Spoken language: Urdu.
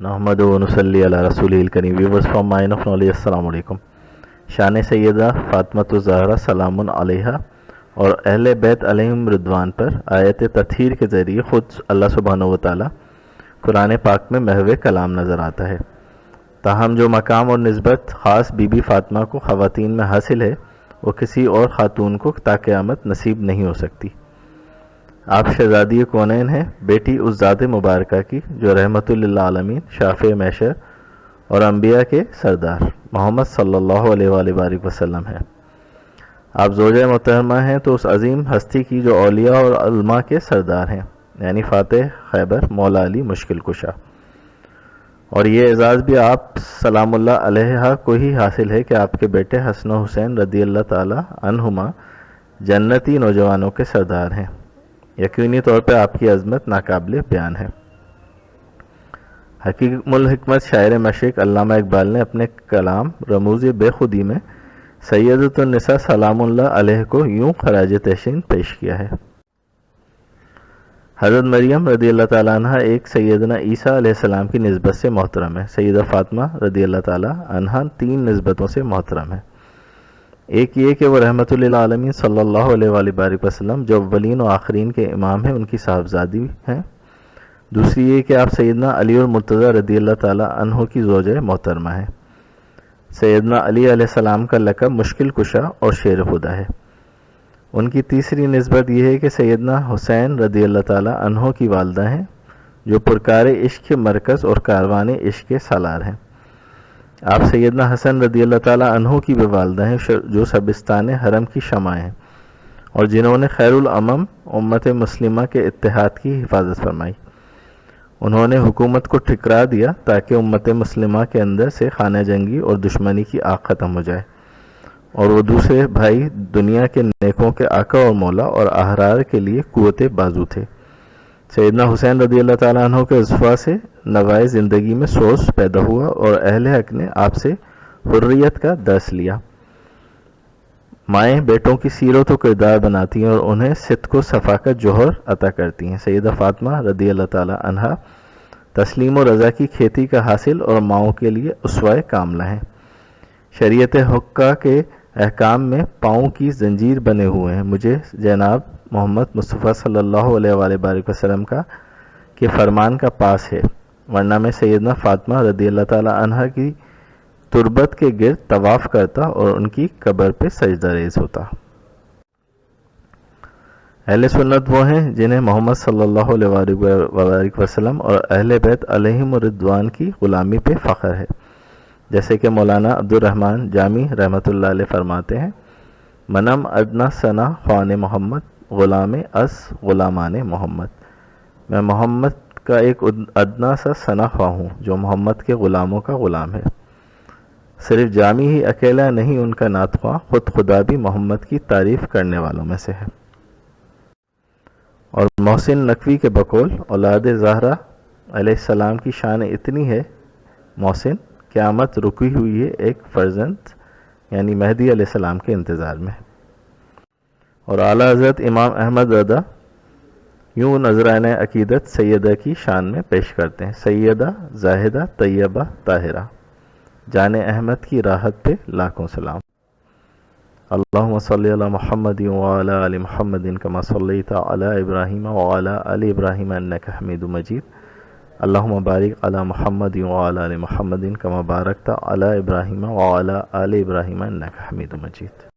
نحمد و نصلی علی رسول الکریم. Viewers from mine of knowledge, السلام علیکم. شان سیدہ فاطمۃ الزہرا سلام علیہا اور اہل بیت علیہم رضوان پر آیت تطہیر کے ذریعے خود اللہ سبحانہ و تعالی قرآن پاک میں محو کلام نظر آتا ہے. تاہم جو مقام اور نسبت خاص بی بی فاطمہ کو خواتین میں حاصل ہے وہ کسی اور خاتون کو تا قیامت نصیب نہیں ہو سکتی. آپ شہزادی کونین ہیں، بیٹی اس ذات مبارکہ کی جو رحمت للعالمین، شافع محشر اور انبیاء کے سردار محمد صلی اللہ علیہ وآلہ وآلہ وسلم ہیں. آپ زوجہ محترمہ ہیں تو اس عظیم ہستی کی جو اولیاء اور علماء کے سردار ہیں، یعنی فاتح خیبر مولا علی مشکل کشا. اور یہ اعزاز بھی آپ سلام اللہ علیہ کو ہی حاصل ہے کہ آپ کے بیٹے حسن و حسین رضی اللہ تعالی عنہما جنتی نوجوانوں کے سردار ہیں. یقینی طور پہ آپ کی عظمت ناقابل بیان ہے. حکیم الحکمت شاعر مشرق علامہ اقبال نے اپنے کلام رموز بے خودی میں سیدۃ النساء سلام اللہ علیہ کو یوں خراج تحسین پیش کیا ہے. حضرت مریم رضی اللہ تعالیٰ عنہ ایک سیدنا عیسیٰ علیہ السلام کی نسبت سے محترم ہے. سیدہ فاطمہ رضی اللہ تعالیٰ عنہ 3 نسبتوں سے محترم ہے. ایک یہ کہ وہ رحمت للعالمین صلی اللہ علیہ وآلہ وسلم جو اولین و آخرین کے امام ہیں ان کی صاحبزادی ہیں. دوسری یہ کہ آپ سیدنا علی المرتضیٰ رضی اللہ تعالیٰ عنہ کی زوجہ محترمہ ہیں. سیدنا علی علیہ السلام کا لقب مشکل کشا اور شیر خدا ہے. ان کی تیسری نسبت یہ ہے کہ سیدنا حسین رضی اللہ تعالیٰ عنہ کی والدہ ہیں جو پرکار عشق کے مرکز اور کاروان عشق کے سالار ہیں. آپ سیدنا حسن رضی اللہ تعالیٰ عنہ کی بھی والدہ ہیں جو سبستان حرم کی شمع ہیں اور جنہوں نے خیر الامم امت مسلمہ کے اتحاد کی حفاظت فرمائی. انہوں نے حکومت کو ٹھکرا دیا تاکہ امت مسلمہ کے اندر سے خانہ جنگی اور دشمنی کی آگ ختم ہو جائے، اور وہ دوسرے بھائی دنیا کے نیکوں کے آقا اور مولا اور احرار کے لیے قوت بازو تھے. سیدنا حسین رضی اللہ تعالیٰ عنہ کے اضفا سے نوائے زندگی میں سوز پیدا ہوا اور اہل حق نے آپ سے حریت کا درس لیا. مائیں بیٹوں کی سیرت و کردار بناتی ہیں اور انہیں صدق و صفا کا جوہر عطا کرتی ہیں. سیدہ فاطمہ رضی اللہ تعالیٰ عنہا تسلیم و رضا کی کھیتی کا حاصل اور ماؤں کے لیے اسوہ کاملہ ہیں. شریعت حقہ کے احکام میں پاؤں کی زنجیر بنے ہوئے ہیں. مجھے جناب محمد مصطفیٰ صلی اللہ علیہ وآلہ وسلم کا کہ فرمان کا پاس ہے، ورنہ میں سیدنا فاطمہ رضی اللہ تعالیٰ عنہ کی تربت کے گرد طواف کرتا اور ان کی قبر پہ سجدہ ریز ہوتا. اہل سنت وہ ہیں جنہیں محمد صلی اللہ علیہ وآلہ وسلم اور اہل بیت علیہم رضوان کی غلامی پہ فخر ہے. جیسے کہ مولانا عبد الرحمن جامی رحمۃ اللہ علیہ فرماتے ہیں، منم ادنا ثنا خوان محمد غلام از غلامان محمد. میں محمد کا ایک ادنا سا ثنا خواہ ہوں جو محمد کے غلاموں کا غلام ہے. صرف جامی ہی اکیلا نہیں ان کا نعت خواہ، خود خدا بھی محمد کی تعریف کرنے والوں میں سے ہے. اور محسن نقوی کے بقول اولاد زہرا علیہ السلام کی شان اتنی ہے، محسن قیامت رکی ہوئی ہے ایک فرزند یعنی مہدی علیہ السلام کے انتظار میں. اور اعلیٰ حضرت امام احمد رضا یوں نذرانہ عقیدت سیدہ کی شان میں پیش کرتے ہیں، سیدہ زاہدہ طیبہ طاہرہ جان احمد کی راحت پہ لاکھوں سلام. اللہم صلی علی محمد وعلی آل محمد کما صلیت علی ابراہیم وعلی آل ابراہیم انک حمید مجید. اللہم بارک علی محمد وعلی آل محمد کما بارکت علی ابراہیم وعلی آل ابراہیم انک حمید مجید.